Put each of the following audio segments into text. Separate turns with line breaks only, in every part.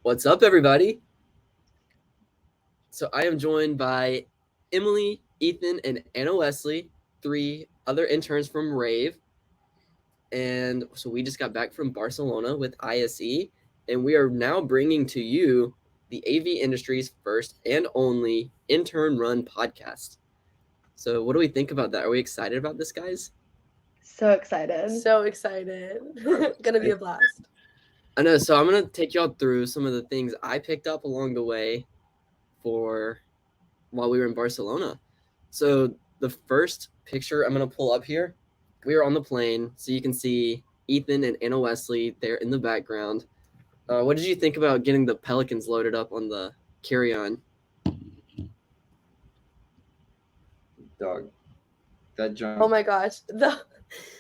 What's up, everybody? So I am joined by Emily, Ethan, and Anna Wesley, three other interns from Rave. And so we just got back from Barcelona with ISE, and we are now bringing to you the AV industry's first and only intern-run podcast. So what do we think about that? Are we excited about this, guys?
So excited.
So excited. Gonna be a blast.
I know. So I'm going to take y'all through some of the things I picked up along the way for while we were in Barcelona. So the first picture I'm going to pull up here, we were on the plane, so you can see Ethan and Anna Wesley there in the background. What did you think about getting the Pelicans loaded up on the carry-on?
Dog. That jump.
Oh my gosh.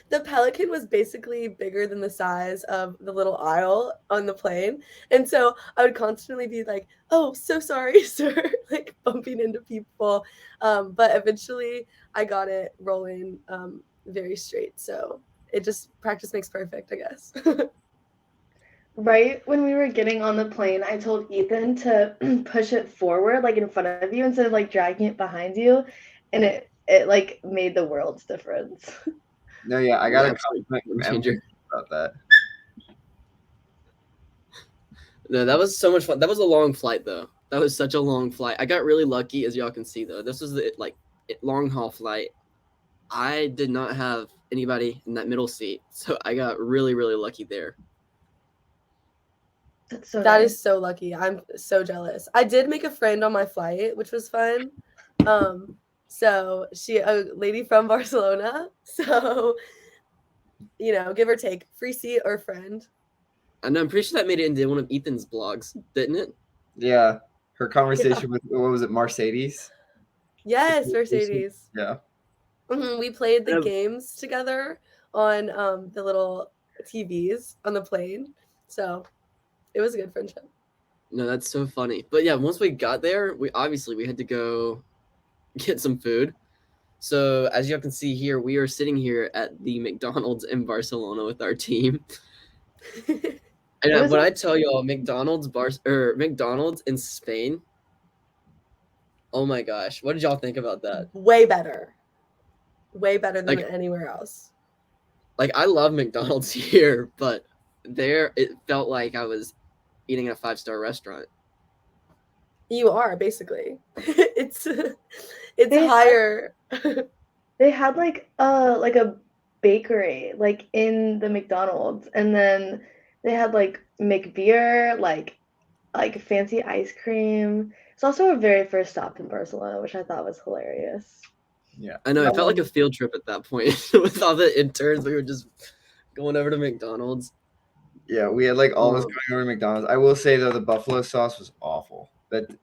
The Pelican was basically bigger than the size of the little aisle on the plane. And so I would constantly be like, oh, so sorry, sir, like bumping into people. But eventually I got it rolling very straight. So it just practice makes perfect, I guess.
Right when we were getting on the plane, I told Ethan to push it forward, like in front of you, instead of like dragging it behind you, and it like made the world's difference.
No, yeah, I got a
Absolute
compliment from
game changer.
Emily about that.
No, that was so much fun. That was a long flight, though. That was such a long flight. I got really lucky, as y'all can see, though. This was the long haul flight. I did not have anybody in that middle seat, so I got really, really lucky there.
That's so
That
nice.
is so lucky. I'm so jealous. I did make a friend on my flight, which was fun. So she a lady from Barcelona. So, give or take, free seat or friend.
I know, I'm pretty sure that made it into one of Ethan's blogs, didn't it?
Yeah, her conversation with, what was it, Mercedes?
Yes, Mercedes.
Yeah.
We played the
Yeah.
games together on the little TVs on the plane. So it was a good friendship.
No, that's so funny. But yeah, once we got there, we had to go get some food. So as you can see here, we are sitting here at the McDonald's in Barcelona with our team. And when I tell y'all McDonald's in Spain, oh my gosh, what did y'all think about that?
Way better than
Like-
anywhere else.
Like, I love McDonald's here, but there it felt like I was eating at a 5-star restaurant.
You are basically. It's
They
higher.
They had like a bakery like in the McDonald's, and then they had like McBeer, like fancy ice cream. It's also our very first stop in Barcelona, which I thought was hilarious.
Yeah.
I know, it felt like a field trip at that point. With all the interns, we were just going over to McDonald's.
Yeah, we had like all of us going over to McDonald's. I will say though, the buffalo sauce was awful.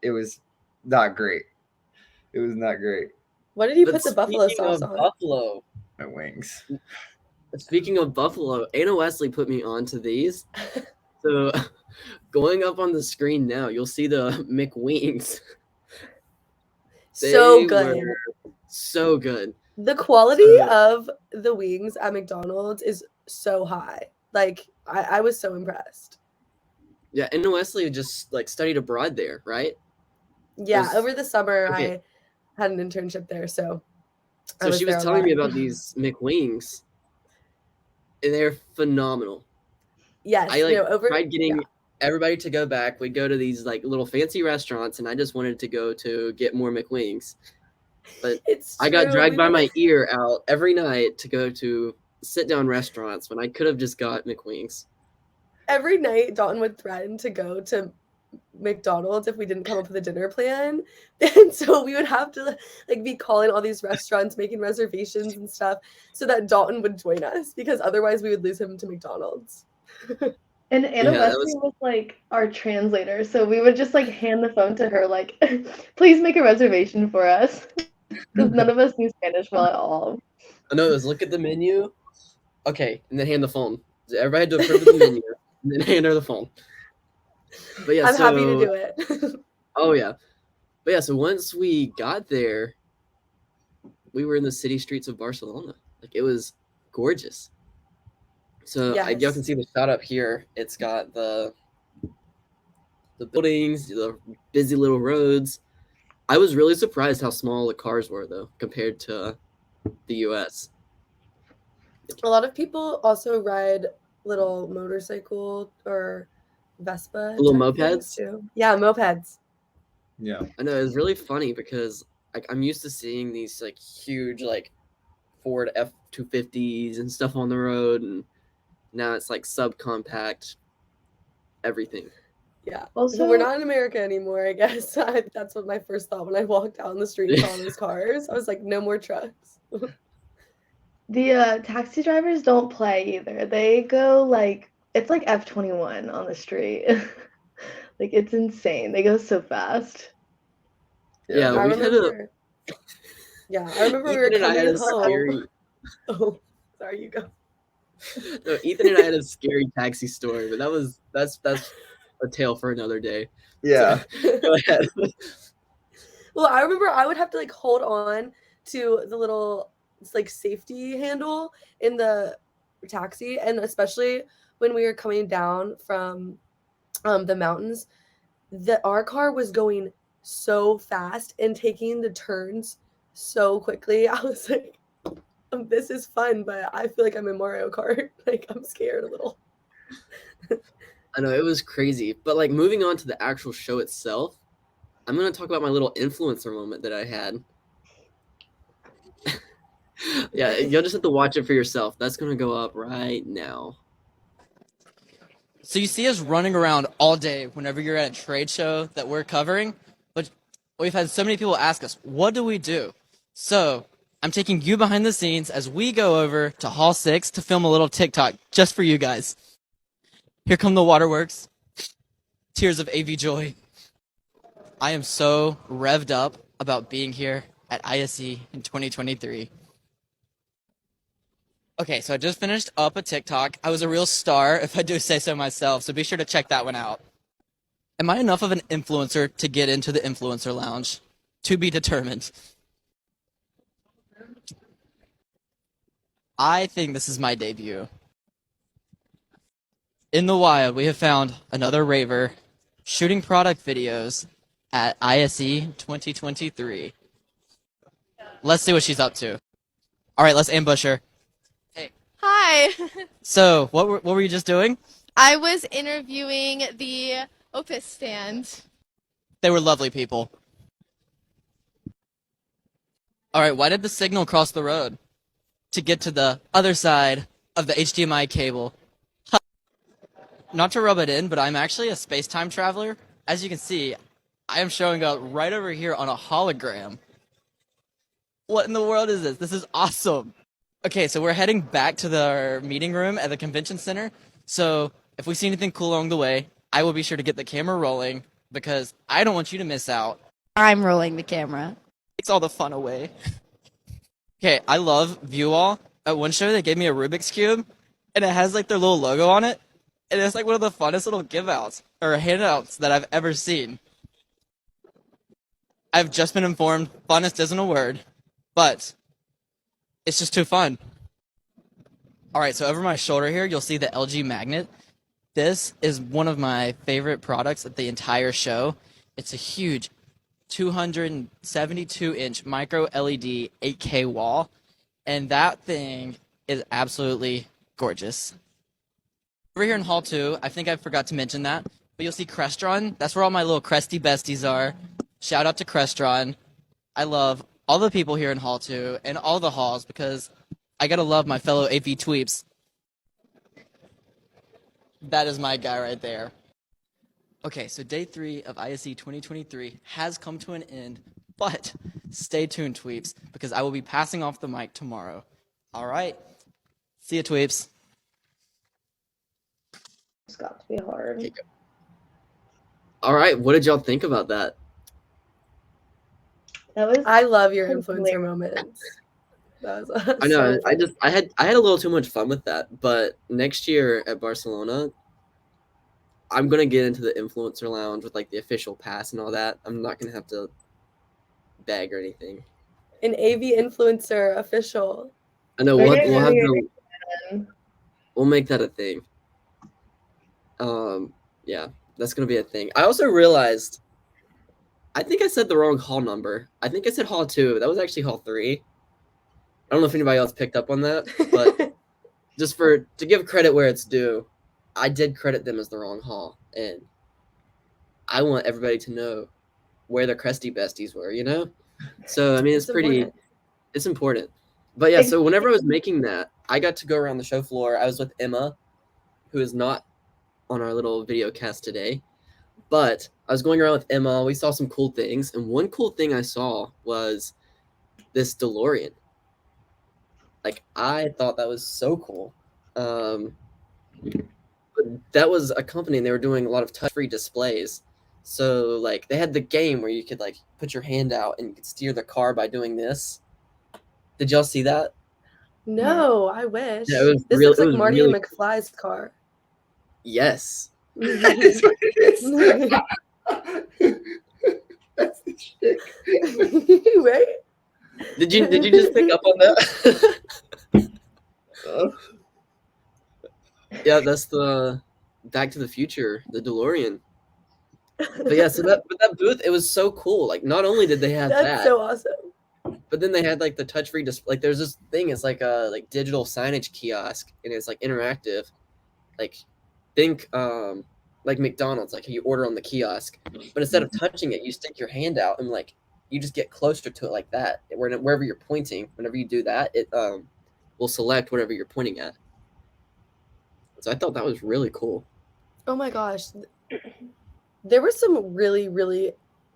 It was not great. It was not great.
What did you
But
put the buffalo
speaking
sauce
of
on?
Buffalo,
My wings.
speaking of Buffalo, Anna Wesley put me onto these. So going up on the screen now, you'll see the McWings.
So
They
good.
were so good.
The quality of the wings at McDonald's is so high. Like I was so impressed.
Yeah, Anna Wesley just like studied abroad there, right?
Yeah,
Was-
over the summer
okay.
I had an internship there, so
So she was
there a
telling
lot.
me about these McWings, and they're phenomenal.
Yes,
I
over
tried getting everybody to go back. We'd go to these like little fancy restaurants, and I just wanted to go to get more McWings. But
it's
I got
true.
dragged by my ear out every night to go to sit-down restaurants when I could have just got McWings.
Every night Dalton would threaten to go to McDonald's if we didn't come up with a dinner plan. And so we would have to like be calling all these restaurants, making reservations and stuff so that Dalton would join us, because otherwise we would lose him to McDonald's.
And Anna
Yeah, that
Wesley was like our translator, so we would just like hand the phone to her, like, please make a reservation for us, because none of us knew Spanish well at all.
I know it was look at the menu, okay, and then hand the phone. Everybody had to approve of the menu, and then hand her the phone. But yeah,
I'm happy to do it.
Oh yeah, but yeah. So once we got there, we were in the city streets of Barcelona. Like, it was gorgeous. So y'all
Yes.
can see the shot up here. It's got the the buildings, the busy little roads. I was really surprised how small the cars were, though, compared to the U.S.
A lot of people also ride little motorcycle or Vespa
Little
type things
mopeds.
too. Yeah, mopeds.
Yeah.
I know it's really funny because like I'm used to seeing these like huge like Ford F-250s and stuff on the road, and now it's like subcompact everything.
Yeah.
Also,
We're not in America anymore, I guess. That's what my first thought when I walked down the street and saw those cars. I was like, no more trucks.
the taxi drivers don't play either. They go like it's like F-21 on the street. Like it's insane. They go so fast.
Yeah,
I
we had a
remember. Yeah, I remember we were
Ethan and I had
coming
a
home.
scary.
Oh, sorry, you go.
No, Ethan and I had a scary taxi story, but that's a tale for another day. So
Yeah.
go ahead.
Well, I remember I would have to like hold on to the little like safety handle in the taxi, and especially when we were coming down from the mountains, our car was going so fast and taking the turns so quickly. I was like, this is fun, but I feel like I'm in Mario Kart. Like I'm scared a little.
I know it was crazy, but like moving on to the actual show itself, I'm gonna talk about my little influencer moment that I had. Yeah, you'll just have to watch it for yourself. That's gonna go up right now.
So you see us running around all day whenever you're at a trade show that we're covering, but we've had so many people ask us, what do we do? So I'm taking you behind the scenes as we go over to Hall 6 to film a little TikTok just for you guys. Here come the waterworks. Tears of AV joy. I am so revved up about being here at ISE in 2023. Okay, so I just finished up a TikTok. I was a real star, if I do say so myself, so be sure to check that one out. Am I enough of an influencer to get into the influencer lounge? To be determined. I think this is my debut. In the wild, we have found another raver shooting product videos at ISE 2023. Let's see what she's up to. All right, let's ambush her.
Hi.
So, what were you just doing?
I was interviewing the Opus stand.
They were lovely people. All right, why did the signal cross the road? To get to the other side of the HDMI cable. Not to rub it in, but I'm actually a space-time traveler. As you can see, I am showing up right over here on a hologram. What in the world is this? This is awesome. Okay, so we're heading back to our meeting room at the convention center. So if we see anything cool along the way, I will be sure to get the camera rolling because I don't want you to miss out.
I'm rolling the camera.
Takes all the fun away. Okay, I love View All. At one show, they gave me a Rubik's Cube, and it has like their little logo on it. And it's like one of the funnest little give-outs or handouts that I've ever seen. I've just been informed, funnest isn't a word, but it's just too fun. All right, so over my shoulder here, you'll see the LG magnet. This is one of my favorite products at the entire show. It's a huge 272-inch micro LED 8K wall, and that thing is absolutely gorgeous. Over here in Hall 2, I think I forgot to mention that, but you'll see Crestron. That's where all my little Cresty besties are. Shout out to Crestron. I love all the people here in Hall 2 and all the halls because I gotta love my fellow AV tweeps. That is my guy right there. Okay, so day 3 of ISE 2023 has come to an end, but stay tuned, tweeps, because I will be passing off the mic tomorrow. All right, see ya, tweeps.
It's got to be hard.
All right, what did y'all think about that?
That was
I love your
Hilarious.
influencer moments. That was
I know.
so fun.
I had a little too much fun with that, but next year at Barcelona, I'm gonna get into the influencer lounge with like the official pass and all that. I'm not gonna have to beg or anything.
An AV influencer official.
I know
We're
we'll
getting
have
really
to we'll make that a thing. Yeah. That's gonna be a thing. I also realized I think I said the wrong hall number. I think I said hall 2. That was actually hall 3. I don't know if anybody else picked up on that, but just to give credit where it's due, I did credit them as the wrong hall, and I want everybody to know where the crusty besties were, you know? So I mean it's pretty
important.
it's important. But yeah, so whenever I was making that, I got to go around the show floor. I was with Emma, who is not on our little video cast today. But I was going around with Emma. We saw some cool things, and one cool thing I saw was this DeLorean. Like I thought that was so cool. But that was a company, and they were doing a lot of touch-free displays. So like they had the game where you could like put your hand out and you could steer the car by doing this. Did y'all see that?
No, I wish.
Yeah, it was
This
real.
looks
It
like
was
Marty
really
McFly's car.
yes.
That's what it is. That's the shit.
Right?
Did you just pick up on that? Yeah, that's the Back to the Future, the DeLorean. But yeah, so that booth, it was so cool. Like not only did they have
That's
that,
so awesome.
but then they had like the touch free display. Like there's this thing, it's like a like digital signage kiosk, and it's like interactive. Like think like McDonald's, like you order on the kiosk, but instead of touching it, you stick your hand out and like you just get closer to it like that. Wherever you're pointing, whenever you do that, it will select whatever you're pointing at. So I thought that was really cool.
Oh my gosh. There were some really, really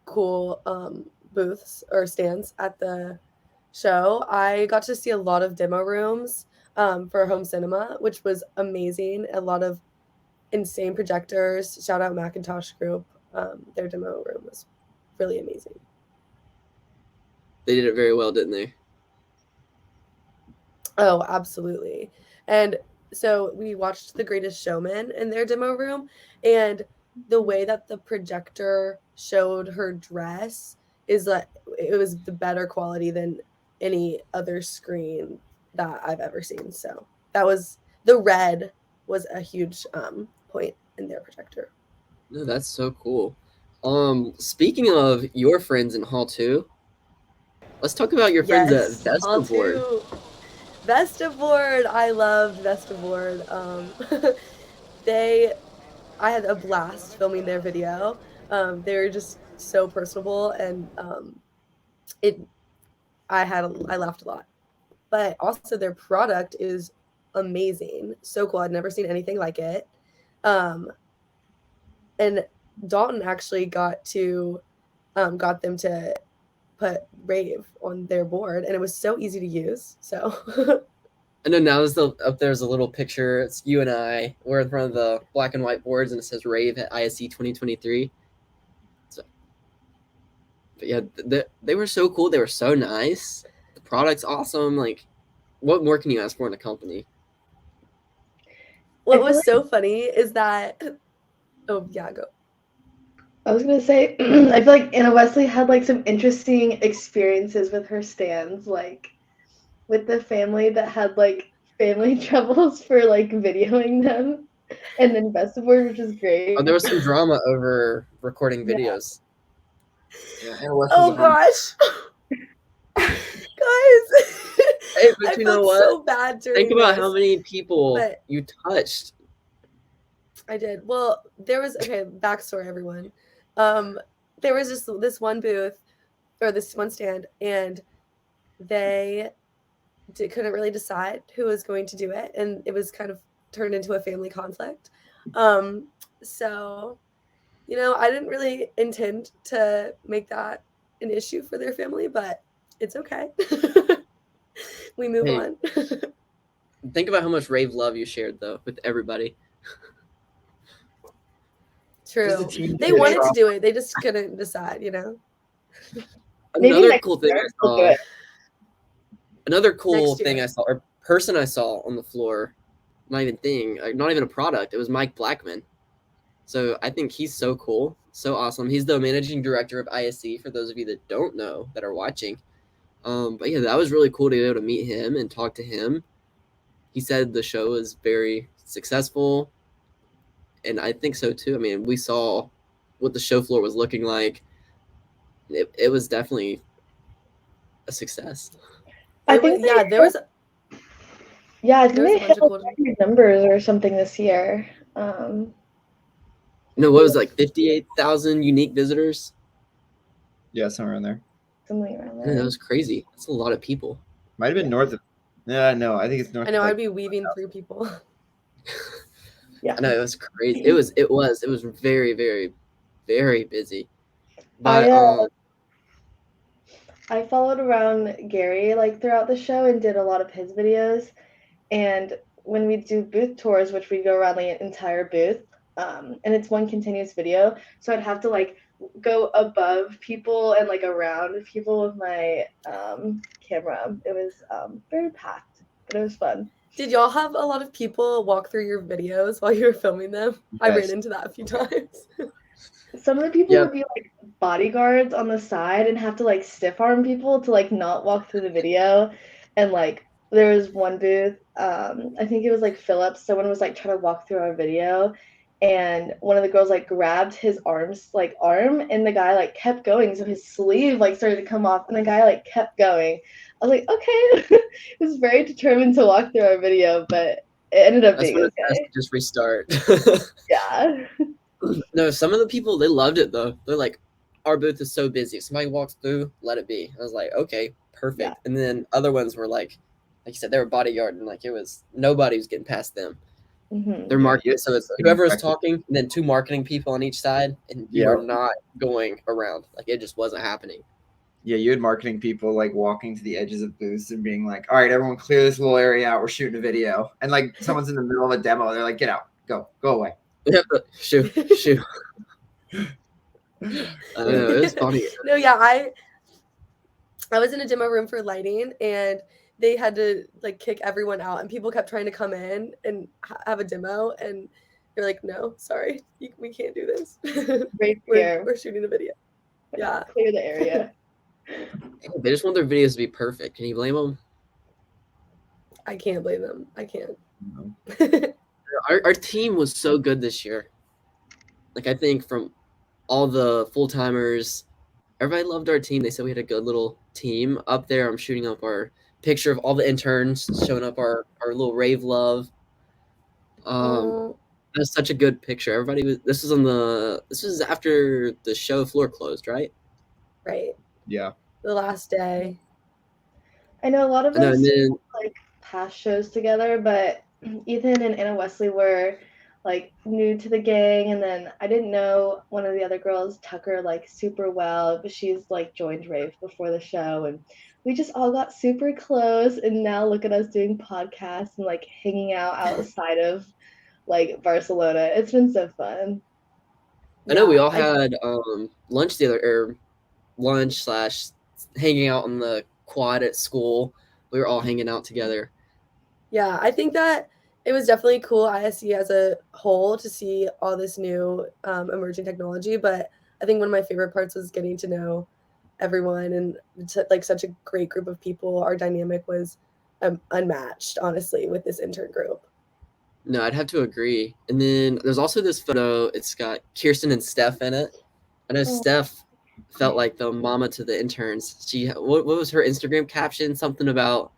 cool booths or stands at the show. I got to see a lot of demo rooms for home cinema, which was amazing. A lot of insane projectors. Shout out Macintosh Group. Their demo room was really amazing.
They did it very well, didn't they?
Oh, absolutely. And so we watched The Greatest Showman in their demo room, and the way that the projector showed her dress is that it was the better quality than any other screen that I've ever seen. So that was the red was a huge point in their projector.
No, that's so cool. Speaking of your friends in Hall 2, let's talk about your friends at
All
Vestaboard.
two. Vestaboard, I loved Vestaboard. I had a blast filming their video. They were just so personable, and I laughed a lot. But also their product is amazing, so cool. I'd never seen anything like it. And Dalton actually got them to put Rave on their board, and it was so easy to use. So
I know now up there's a little picture. It's you and I. We're in front of the black and white boards, and it says Rave at ISE 2023. So, but yeah, they were so cool. They were so nice. The product's awesome. Like, what more can you ask for in a company?
what was so funny is that oh yeah, go.
I was gonna say, I feel like Anna Wesley had like some interesting experiences with her stands, like with the family that had like family troubles for like videoing them, and then Vestaboard, which is great.
Oh, there was some drama over recording videos.
Yeah, Anna West
Oh
was a
gosh, guys,
Hey, but
I
you know
felt
what?
so bad during
Think about
this.
how many people
but-
you touched.
I did. Well, there was backstory, everyone. There was just this one booth or this one stand, and they couldn't really decide who was going to do it, and it was kind of turned into a family conflict. So, I didn't really intend to make that an issue for their family, but it's okay. We move on.
Think about how much rave love you shared though with everybody.
True.
team
They
did
wanted to
drop.
do it. They just couldn't decide,
Maybe
Another
next
cool thing
year
I
we'll do
saw.
it.
Another cool
Next
thing
year.
I saw, or person I saw on the floor, not even a product. It was Mike Blackman. So I think he's so cool, so awesome. He's the managing director of ISE. For those of you that don't know that are watching, but yeah, that was really cool to be able to meet him and talk to him. He said the show is very successful, and I think so too. I mean, we saw what the show floor was looking like. It was definitely a success.
I think
yeah, there was
I think
there was
they
a bunch
hit
of cool.
record numbers or something this year.
No, what was it, like 58,000 unique visitors?
Yeah, somewhere in there.
Something around
Yeah,
there.
that was crazy. That's a lot of people.
Might have been north of. Yeah, no, I think it's north.
I know
of, like,
I'd be weaving through people.
Yeah.
I know it was crazy. It was very, very, very busy. But
I followed around Gary like throughout the show and did a lot of his videos. And when we do booth tours, which we go around the entire booth, and it's one continuous video, so I'd have to like go above people and like around people with my camera. It was very packed, but it was fun.
Did y'all have a lot of people walk through your videos while you were filming them? I ran
Yes.
into that a few times.
Some of the people
Yeah.
would be like bodyguards on the side and have to like stiff arm people to like not walk through the video. And like there was one booth, I think it was like Phillips, someone was like trying to walk through our video, and one of the girls like grabbed his arm, and the guy like kept going, so his sleeve like started to come off, and the guy like kept going. I was like, okay. He was very determined to walk through our video, but it ended up
that's
being
when it's best
okay.
to just restart.
Yeah.
No, some of the people, they loved it though. They're like, our booth is so busy. If somebody walks through, let it be. I was like, okay, perfect.
Yeah.
And then other ones were like you said, they were bodyguard, and like it was nobody was getting past them.
Mm-hmm.
They're marketing, so it's whoever is talking, and then two marketing people on each side, and you
Yeah.
are not going around. Like it just wasn't happening.
Yeah, you had marketing people like walking to the edges of booths and being like, "All right, everyone, clear this little area out. We're shooting a video." And like someone's in the middle of a demo, they're like, "Get out, go away."
We have to shoot. I don't know, it was funny.
No, yeah, I was in a demo room for lighting, and they had to like kick everyone out, and people kept trying to come in and have a demo, and you're like, no, sorry, we can't do this.
Right here.
we're shooting a video. Yeah.
Clear the area.
They just want their videos to be perfect. Can you blame them?
I can't blame them. I can't.
No.
Our team was so good this year. Like I think from all the full timers, everybody loved our team. They said we had a good little team up there. I'm shooting up our picture of all the interns, showing up our little rave love.
Oh,
That was such a good picture. Everybody was. This was after the show floor closed, right?
right.
Yeah.
The last day.
I know a lot of
I know,
us
and then
like past shows together, but Ethan and Anna Wesley were like new to the gang, and then I didn't know one of the other girls, Tucker, like super well, but she's like joined Rave before the show, and we just all got super close, and now look at us doing podcasts and like hanging out outside of like Barcelona. It's been so fun.
I know we
Yeah,
all had lunch together, or lunch / hanging out on the quad at school. We were all hanging out together.
Yeah, I think that it was definitely cool ISE as a whole to see all this new emerging technology. But I think one of my favorite parts was getting to know everyone, and like such a great group of people. Our dynamic was unmatched, honestly, with this intern group.
No, I'd have to agree. And then there's also this photo. It's got Kirsten and Steph in it. I know Steph felt like the mama to the interns. What was her Instagram caption? Something about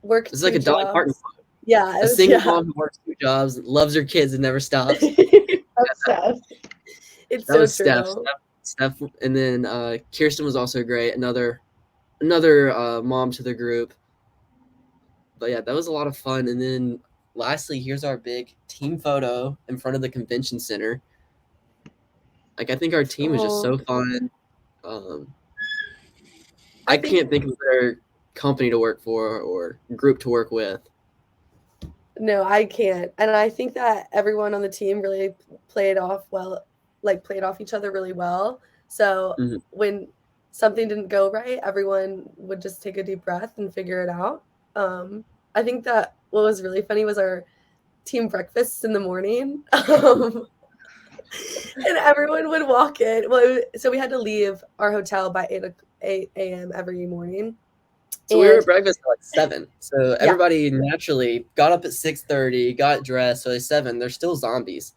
Work.
It's like a Dolly Parton quote.
Yeah,
A single mom who works 2 jobs, loves her kids, and never stops.
Obsessed.
It's
That
so
was
true.
Steph, and then Kirsten was also great. Another mom to the group. But yeah, that was a lot of fun. And then lastly, here's our big team photo in front of the convention center. Like I think our team is just so fun. I can't think of a better company to work for or group to work with.
No, I can't. And I think that everyone on the team really played off each other really well. So when something didn't go right, everyone would just take a deep breath and figure it out. I think that what was really funny was our team breakfasts in the morning. And everyone would walk in. Well, so we had to leave our hotel by 8 a.m. every morning.
So we were
And
at breakfast at like 7. So
Yeah.
everybody naturally got up at 6:30, got dressed. So at 7, they're still zombies.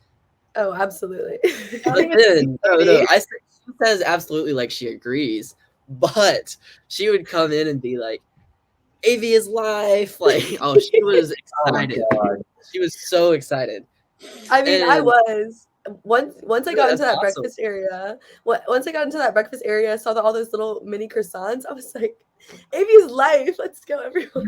oh, absolutely.
But
think it's
then, no,
funny.
she says absolutely like she agrees, but she would come in and be like, "AV is life!" Like, oh, she was
Oh my
excited.
god.
She was so excited.
I mean, I
And
was. Once I got
that's
into that
awesome.
breakfast area, once I got into that breakfast area, saw all those little mini croissants. I was like, "AV's life! Let's go, everyone!"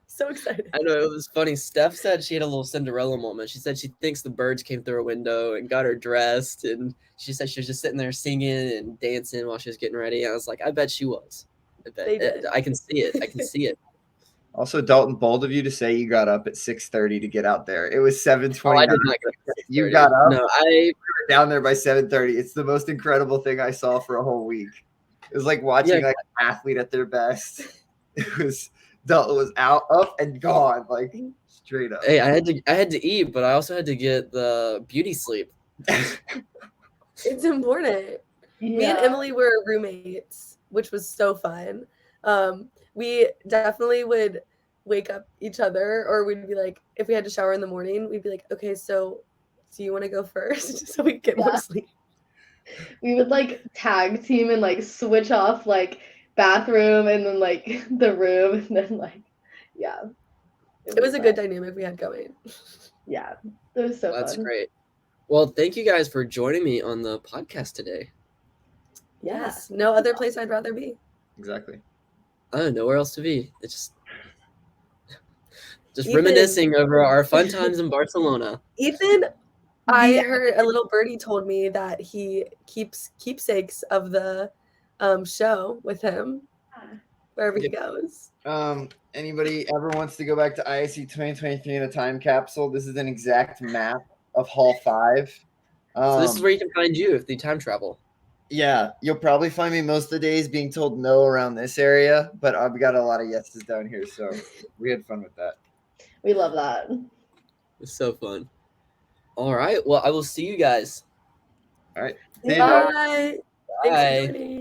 So excited.
I know it was funny. Steph said she had a little Cinderella moment. She said she thinks the birds came through her window and got her dressed, and she said she was just sitting there singing and dancing while she was getting ready. And I was like, I bet she was. I bet.
They did.
I can see it. I can see it.
Also, Dalton, bold of you to say you got up at 6:30 to get out there. It was
Oh,
7:29.
I did not get up at
You
6:30.
got up?
No,
We were down there by 7:30. It's the most incredible thing I saw for a whole week. It was like watching like an athlete at their best. It was Dalton was out, up, and gone, like straight up.
Hey, I had to eat, but I also had to get the beauty sleep.
It's important. Me and Emily were roommates, which was so fun. We definitely would wake up each other, or we'd be like, if we had to shower in the morning, we'd be like, okay, so do you want to go first so we can get more sleep?
We would like tag team and like switch off like bathroom and then like the room and then like yeah.
It was a good dynamic we had going.
Yeah, it was so
That's
fun.
great. Well, thank you guys for joining me on the podcast today.
Yes, no other place I'd rather be.
Exactly.
I don't know where else to be. It's just
Ethan.
reminiscing over our fun times in Barcelona.
Ethan, I
Yeah.
heard a little birdie told me that he keeps keepsakes of the show with him wherever he goes.
Anybody ever wants to go back to ISE 2023 in a time capsule? This is an exact map of Hall 5.
So this is where you can find you if you time travel.
Yeah, you'll probably find me most of the days being told no around this area, but I've got a lot of yeses down here, so we had fun with that.
We love that.
It's so fun. All right. Well, I will see you guys.
All right.
Bye. Thanks
Bye.
for joining.